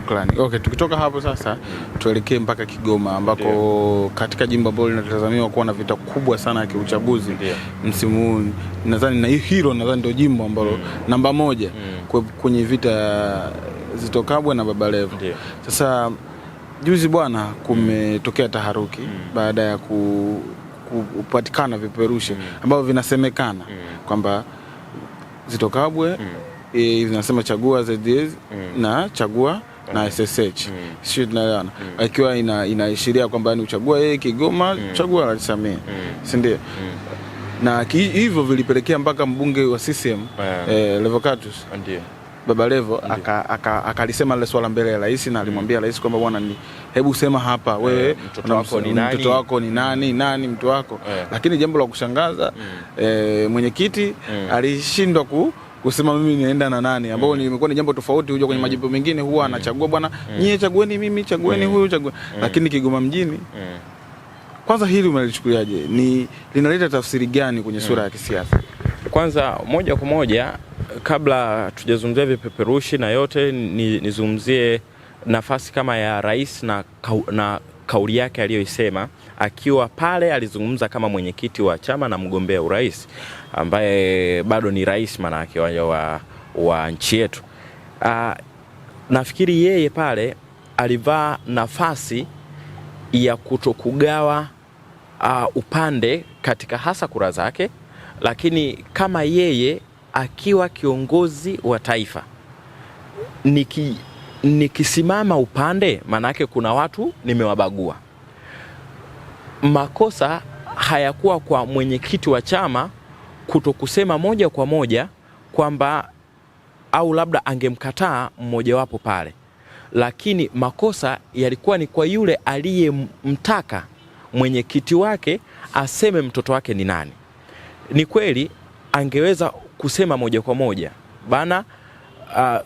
Shukrani. Okay, tukitoka hapo sasa tuelekee mpaka Kigoma ambako katika jimbo ambalo linatazamiwa kuwa na vita kubwa sana ya kiuchaguzi msimu huu. Nadhani hilo ndio jimbo ambalo namba moja kwenye vita Zitto Kabwe na Baba Levo. Sasa juzi bwana kumetokea taharuki baada ya kupatikana vipeperushi ambavyo vinasemekana kwamba Zitto Kabwe vinasema chagua ZDS na chagua na SSH. Sio tunaelewana. Ikiwa inaashiria kwamba ni uchagua yeye Kigoma, chagua Rais Samia. Si ndio? Na hivyo vilipelekea mpaka mbunge wa CCM Levocatus ndio Baba Levo akalisema ile swala mbele ya rais na alimwambia rais kwamba bwana hebu sema hapa wewe mtoto wako ni nani mtu wako. Lakini jambo la kushangaza mwenyekiti alishindwa kusema mimi nienda na nani, ambao nimekuwa ni jambo tofauti. Huja kwenye majimbo mengine huwa anachagua bwana nyie chagueni mimi, chagueni huyu, chagueni. Lakini Kigoma mjini kwanza hili umelichukuliaje? Linaleta tafsiri gani kwenye sura ya kisiasa? Kwanza moja kwa moja kabla tujazungumzia vipeperushi na yote nizungumzie nafasi kama ya rais na kauli yake aliyoisema akiwa pale. Alizungumza kama mwenyekiti wa chama na mgombea urais ambaye bado ni rais manake wa nchi yetu. Nafikiri yeye pale alivaa nafasi ya kutokugawa upande katika hasa kura zake, lakini kama yeye akiwa kiongozi wa taifa nikisimama upande manake kuna watu nimewabagua. Makosa hayakuwa kwa mwenyekiti wa chama kutokusema moja kwa moja kwamba au labda angemkataa mmoja wapo pale, lakini makosa yalikuwa ni kwa yule aliyemtaka mwenyekiti wake aseme mtoto wake ni nani. Ni kweli angeweza kusema moja kwa moja bana,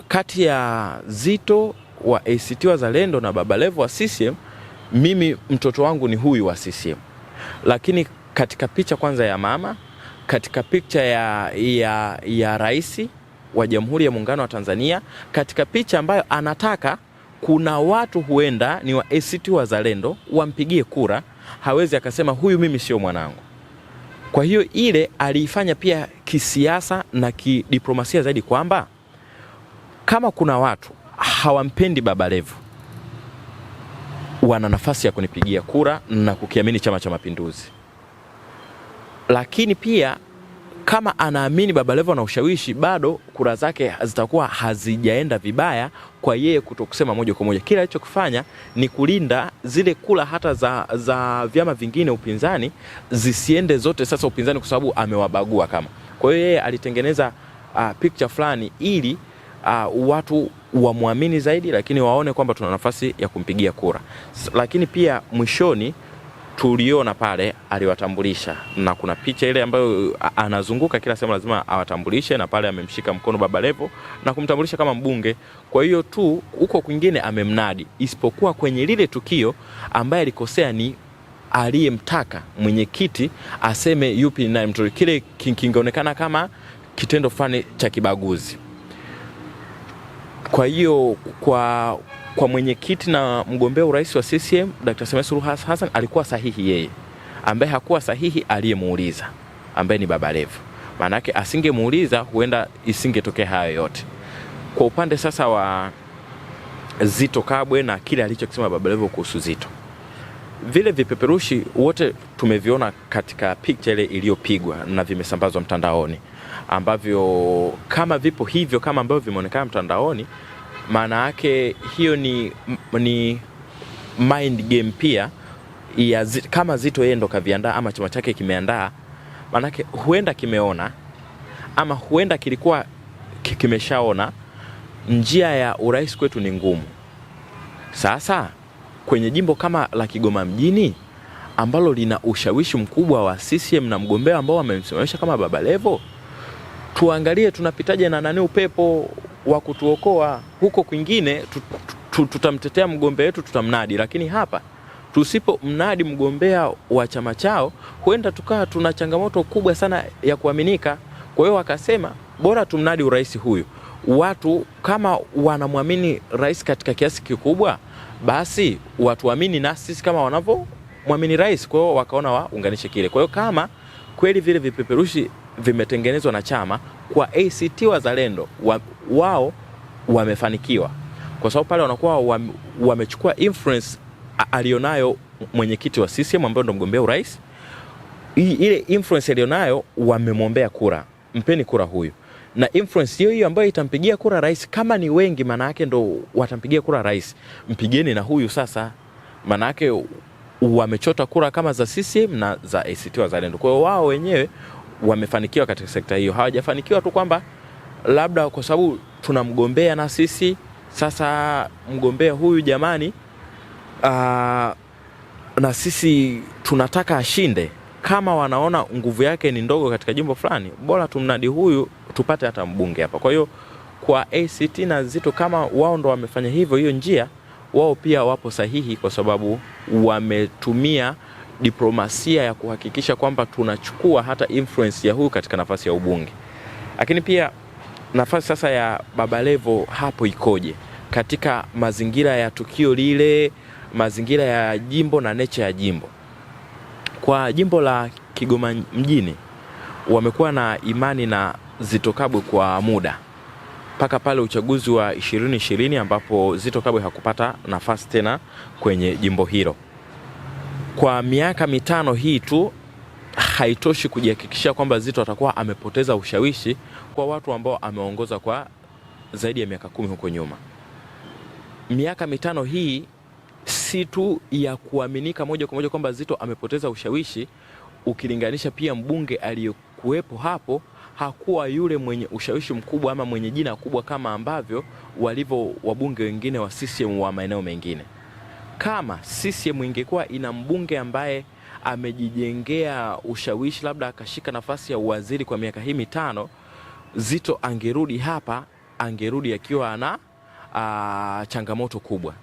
kati ya Zitto wa ACT Wazalendo na Baba Levo wa CCM, mimi mtoto wangu ni huyu wa CCM. Lakini katika picha kwanza ya mama, katika picha ya rais wa Jamhuri ya Muungano wa Tanzania, katika picha ambayo anataka kuna watu huenda ni wa ACT Wazalendo wampigie kura, hawezi akasema huyu mimi sio mwanangu. Kwa hiyo ile aliifanya pia kisiasa na kidiplomasia zaidi, kwamba kama kuna watu hawampendi Baba Levo wana nafasi ya kunipigia kura na kukiamini Chama cha Mapinduzi. Lakini pia kama anaamini Baba Levo na ushawishi, bado kura zake zitakuwa hazijaenda vibaya kwa yeye kutokusema moja kwa moja. Kila alichokifanya ni kulinda zile kula hata za vyama vingine upinzani zisiende zote sasa upinzani, kwa sababu amewabagua kama. Kwa hiyo yeye alitengeneza picture fulani ili watu wamuamini zaidi, lakini waone kwamba tuna nafasi ya kumpigia kura. Lakini pia mwishoni tuliona pale aliwatambulisha, na kuna picha ile ambayo anazunguka kila sehemu lazima awatambulishe, na pale amemshika mkono Baba Levo na kumtambulisha kama mbunge. Kwa hiyo tu huko kwingine amemnadi, isipokuwa kwenye lile tukio ambaye alikosea ni aliyemtaka mwenyekiti aseme yupi na mtu, kile kingeonekana kama kitendo fulani cha kibaguzi. Kwa hiyo kwa mwenyekiti na mgombea urais wa CCM Dr. Samia Suluhu Hassan alikuwa sahihi yeye. Ambaye hakuwa sahihi aliyemuuliza, ambaye ni Baba Levo. Maana yake asingemuuliza huenda isingetokea hayo yote. Kwa upande sasa wa Zitto Kabwe na kile alichokisema Baba Levo kuhusu Zitto, vile vipeperushi wote tumeviona katika picha ile iliyopigwa na vimesambazwa mtandaoni, ambavyo kama vipo hivyo kama ambavyo vimeonekana mtandaoni, maana yake hiyo ni mind game pia ya kama Zitto yeye ndo kaviandaa ama chama chake kimeandaa. Maana yake huenda kimeona ama huenda kilikuwa kimeshaona njia ya urais kwetu ni ngumu. Sasa kwenye jimbo kama la Kigoma mjini ambalo lina ushawishi mkubwa wa CCM na mgombea ambao wamemsimamisha kama Baba Levo, tuangalie tunapitaje na nani upepo wa kutuokoa. Huko kwingine tutamtetea mgombea wetu, tutamnadi, lakini hapa tusipo mnadi mgombea wa chama chao huenda tukawa tuna changamoto kubwa sana ya kuaminika. Kwa hiyo wakasema bora tumnadi urais huyu, watu kama wanamwamini rais katika kiasi kikubwa, basi watuamini na sisi kama wanavyomwamini rais. Kwa hiyo wakaona waunganishe kile. Kwa hiyo kama kweli vile vipeperushi vimetengenezwa na chama kwa ACT Wazalendo, wao wamefanikiwa, kwa sababu pale wanakuwa wamechukua influence alionayo mwenyekiti wa CCM ambaye ndo mgombea urais. Ile influence alionayo wamemwombea kura, mpeni kura huyu, na influence hiyo hiyo ambayo itampigia kura rais, kama ni wengi maana yake ndo watampigia kura rais, mpigeni na huyu sasa. Maana yake wamechota kura kama za CCM na za ACT Wazalendo. Kwa hiyo wao wenyewe wamefanikiwa katika sekta hiyo. Hawajafanikiwa tu kwamba labda kwa sababu tunamgombea na sisi sasa mgombea huyu jamani, na sisi tunataka ashinde. Kama wanaona nguvu yake ni ndogo katika jimbo fulani, bora tumnadi huyu tupate hata mbunge hapa. Kwa hiyo kwa ACT na Zitto, kama wao ndo wamefanya hivyo, hiyo njia, wao pia wapo sahihi, kwa sababu wametumia diplomasia ya kuhakikisha kwamba tunachukua hata influence ya huyu katika nafasi ya ubunge. Lakini pia nafasi sasa ya Baba Levo hapo ikoje katika mazingira ya tukio lile, mazingira ya jimbo na nature ya jimbo. Kwa jimbo la Kigoma mjini wamekuwa na imani na Zitto Kabwe kwa muda, mpaka pale uchaguzi wa 2020 ambapo Zitto Kabwe hakupata nafasi tena kwenye jimbo hilo. Kwa miaka mitano hii tu haitoshi kujihakikishia kwamba Zitto atakuwa amepoteza ushawishi kwa watu ambao ameongoza kwa zaidi ya miaka 10 huko nyuma. Miaka mitano hii si tu ya kuaminika moja kwa moja kwamba Zitto amepoteza ushawishi, ukilinganisha pia mbunge aliyekuwepo hapo hakuwa yule mwenye ushawishi mkubwa ama mwenye jina kubwa kama ambavyo walivyo wabunge wengine wa CCM wa maeneo mengine. Kama CCM ingekuwa ina mbunge ambaye amejijengea ushawishi, labda akashika nafasi ya uwaziri kwa miaka hii mitano, Zitto angerudi hapa, angerudi akiwa na changamoto kubwa.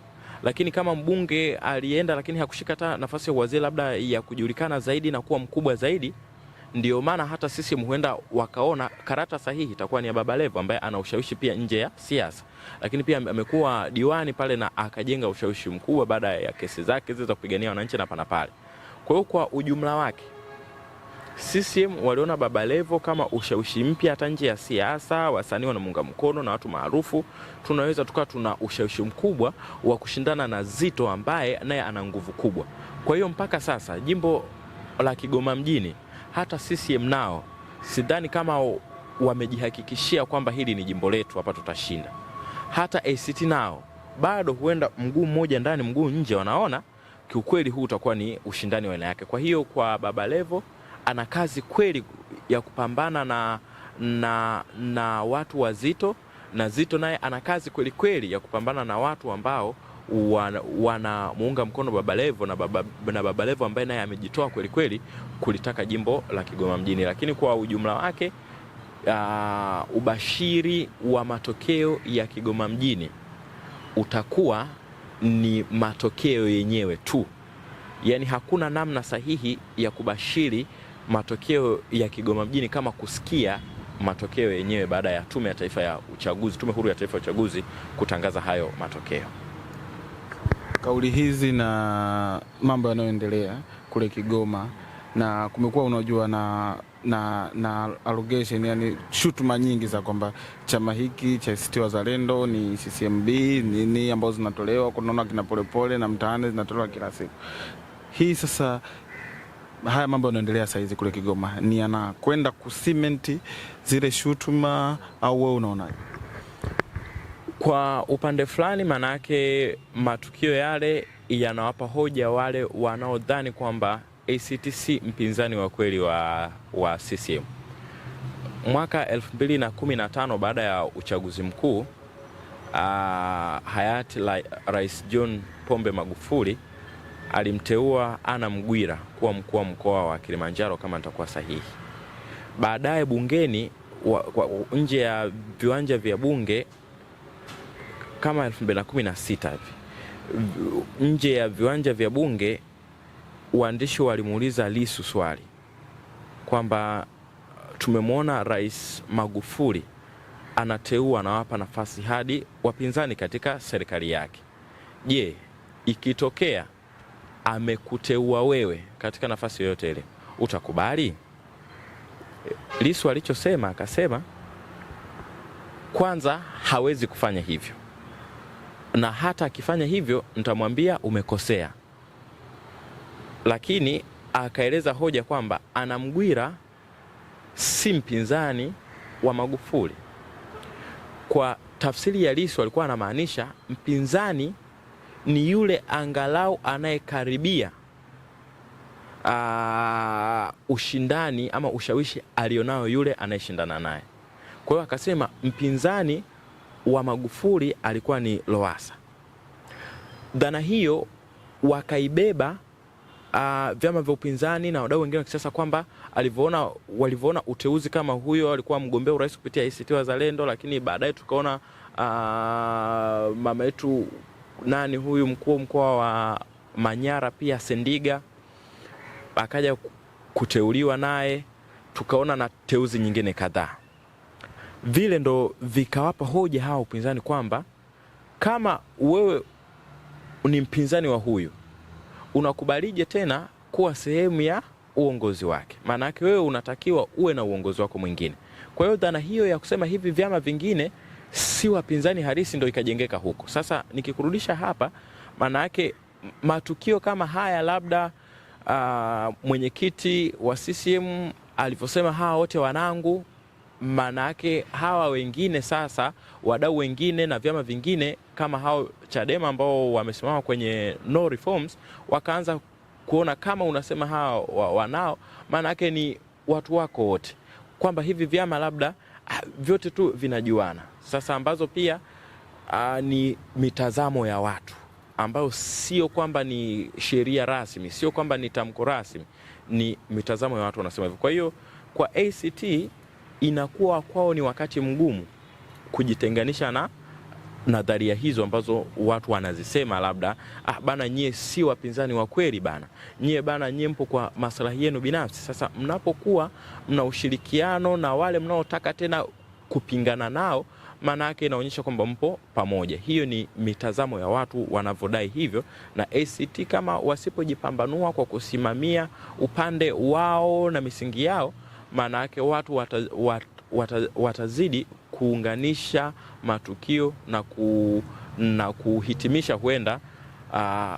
Lakini kama mbunge alienda lakini hakushika nafasi ya uwaziri, labda ya kujulikana zaidi na kuwa mkubwa zaidi, ndio maana hata sisi huenda wakaona karata sahihi itakuwa ni ya Baba Levo ambaye ana ushawishi pia nje ya siasa. Lakini pia amekuwa diwani pale na akajenga ushawishi mkubwa baada ya kesi zake zile za kupigania wananchi na pana pale. Kwa hiyo kwa ujumla wake CCM waliona Baba Levo kama ushawishi mpya hata nje ya siasa, wasanii wanamuunga mkono na watu maarufu, tunaweza tukawa tuna ushawishi mkubwa wa kushindana na Zitto ambaye naye ana nguvu kubwa. Kwa hiyo mpaka sasa jimbo la Kigoma mjini hata CCM nao sidhani kama wamejihakikishia kwamba hili ni jimbo letu hapa tutashinda. Hata ACT nao bado huenda mguu mmoja ndani mguu nje, wanaona kiukweli huu utakuwa ni ushindani wa aina yake. Kwa hiyo kwa Baba Levo ana kazi kweli ya kupambana na watu wa Zitto, na Zitto naye ana kazi kweli kweli ya kupambana na watu ambao wanamuunga mkono Baba Levo na Baba Levo ambaye naye amejitoa kweli kweli kulitaka jimbo la Kigoma mjini. Lakini kwa ujumla wake ubashiri wa matokeo ya Kigoma mjini utakuwa ni matokeo yenyewe tu. Yaani hakuna namna sahihi ya kubashiri matokeo ya Kigoma mjini kama kusikia matokeo yenyewe baada ya Tume ya Taifa ya Uchaguzi, Tume Huru ya Taifa ya Uchaguzi kutangaza hayo matokeo. Kauli hizi na mambo yanayoendelea kule Kigoma, na kumekuwa unajua na allegation, yani shutuma nyingi za kwamba chama hiki cha ACT Wazalendo ni CCMB nini ambazo zinatolewa, kunaona kina Polepole na mtaani zinatolewa kila siku. Hii sasa, haya mambo yanaendelea sasa hizi kule Kigoma, ni anakwenda kucement zile shutuma au wewe unaonaje? Kwa upande fulani manake matukio yale yanawapa hoja wale wanaodhani kwamba ACT si mpinzani wa kweli wa CCM. Mwaka 2015 baada ya uchaguzi mkuu, hayati Rais John Pombe Magufuli alimteua Anna Mghwira kuwa mkuu wa mkoa wa Kilimanjaro kama nitakuwa sahihi. Baadaye bungeni nje ya viwanja vya bunge kama 2016 hivi, nje ya viwanja vya bunge waandishi walimuuliza Lissu swali kwamba tumemwona Rais Magufuli anateua, anawapa nafasi hadi wapinzani katika serikali yake. Je, ikitokea amekuteua wewe katika nafasi yoyote ile, utakubali? Lissu alichosema, akasema kwanza hawezi kufanya hivyo, na hata akifanya hivyo nitamwambia umekosea. Lakini akaeleza hoja kwamba Anamgwira si mpinzani wa Magufuli. Kwa tafsiri ya Lissu alikuwa anamaanisha mpinzani ni yule angalau anayekaribia ushindani ama ushawishi alionao yule anayeshindana naye. Kwa hiyo akasema mpinzani wa Magufuli alikuwa ni Lowassa. Dhana hiyo wakaibeba vyama vya upinzani na wadau wengine wa kisiasa kwamba walivyoona uteuzi kama huyo, alikuwa mgombea urais kupitia ACT Wazalendo, lakini baadaye tukaona mama yetu nani huyu mkuu mkoa wa Manyara pia Sendiga akaja kuteuliwa naye, tukaona na teuzi nyingine kadhaa. Vile ndo vikawapa hoja hao upinzani kwamba kama wewe ni mpinzani wa huyu, unakubalije tena kuwa sehemu ya uongozi wake? Maana yake wewe unatakiwa uwe na uongozi wako mwingine. Kwa hiyo dhana hiyo ya kusema hivi vyama vingine si wapinzani halisi ndo ikajengeka huko. Sasa nikikurudisha hapa, maana yake matukio kama haya, labda mwenyekiti wa CCM alivyosema hawa wote wanangu, maana yake hawa wengine sasa, wadau wengine na vyama vingine kama hao Chadema ambao wamesimama kwenye no reforms, wakaanza kuona kama unasema hawa wanao, maana yake ni watu wako wote, kwamba hivi vyama labda vyote tu vinajuana. Sasa ambazo pia ni mitazamo ya watu ambayo sio kwamba ni sheria rasmi, sio kwamba ni tamko rasmi, ni mitazamo ya watu wanasema hivyo. Kwa hiyo kwa ACT inakuwa kwao ni wakati mgumu kujitenganisha na nadharia hizo ambazo watu wanazisema, labda bana nyie si wapinzani wa kweli bana, nyie bana nyie mpo kwa maslahi yenu binafsi. Sasa mnapokuwa mna ushirikiano na wale mnaotaka tena kupingana nao, maana yake inaonyesha kwamba mpo pamoja. Hiyo ni mitazamo ya watu wanavodai hivyo, na ACT kama wasipojipambanua kwa kusimamia upande wao na misingi yao, maana yake watu watazidi kuunganisha matukio na kuhitimisha huenda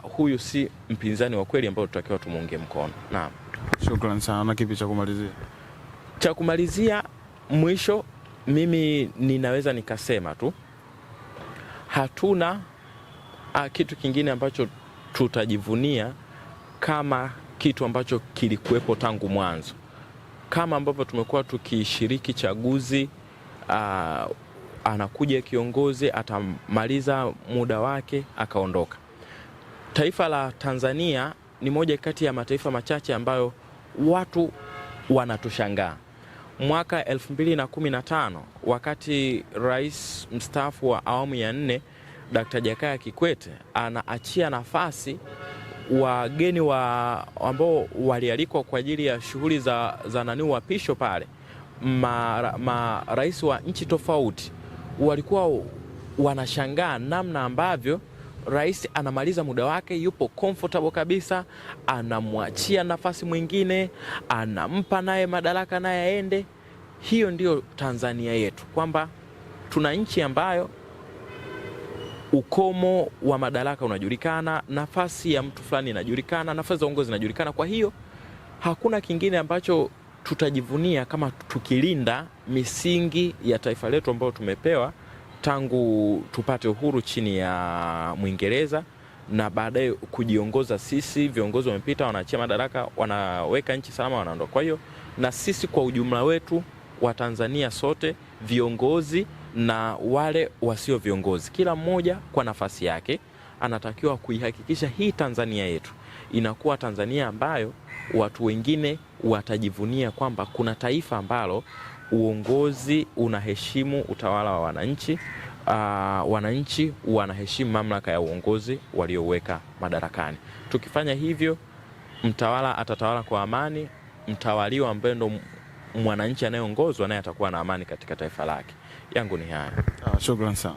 huyu si mpinzani wa kweli ambao tutakiwa tumuunge mkono. Naam. Shukrani sana. Na kipi cha kumalizia? Cha kumalizia mwisho, mimi ninaweza nikasema tu hatuna kitu kingine ambacho tutajivunia kama kitu ambacho kilikuwepo tangu mwanzo. Kama ambavyo tumekuwa tukishiriki chaguzi, anakuja kiongozi atamaliza muda wake akaondoka. Taifa la Tanzania ni moja kati ya mataifa machache ambayo watu wanatushangaa. Mwaka 2015 wakati rais mstaafu wa awamu ya 4 Dr. Jakaya Kikwete anaachia nafasi wageni ambao walialikwa kwa ajili ya shughuli za uapisho pale, rais wa nchi tofauti walikuwa wanashangaa namna ambavyo rais anamaliza muda wake, yupo comfortable kabisa, anamwachia nafasi mwingine, anampa naye madaraka naye aende. Hiyo ndio Tanzania yetu, kwamba tuna nchi ambayo ukomo wa madaraka unajulikana, nafasi ya mtu fulani inajulikana, nafasi za uongozi inajulikana. Kwa hiyo hakuna kingine ambacho tutajivunia kama tukilinda misingi ya taifa letu ambayo tumepewa tangu tupate uhuru chini ya Mwingereza, na baadaye kujiongoza sisi. Viongozi wamepita, wanaachia madaraka, wanaweka nchi salama, wanaondoka. Kwa hiyo na sisi kwa ujumla wetu wa Tanzania sote, viongozi na wale wasio viongozi, kila mmoja kwa nafasi yake anatakiwa kuihakikisha hii Tanzania yetu inakuwa Tanzania ambayo watu wengine watajivunia kwamba kuna taifa ambalo uongozi unaheshimu utawala wa wananchi, wananchi wanaheshimu mamlaka ya uongozi walioweka madarakani. Tukifanya hivyo, mtawala atatawala kwa amani, mtawaliwa ambaye ndo mwananchi anayeongozwa naye atakuwa na amani katika taifa lake. yangu ni haya. Shukrani sana.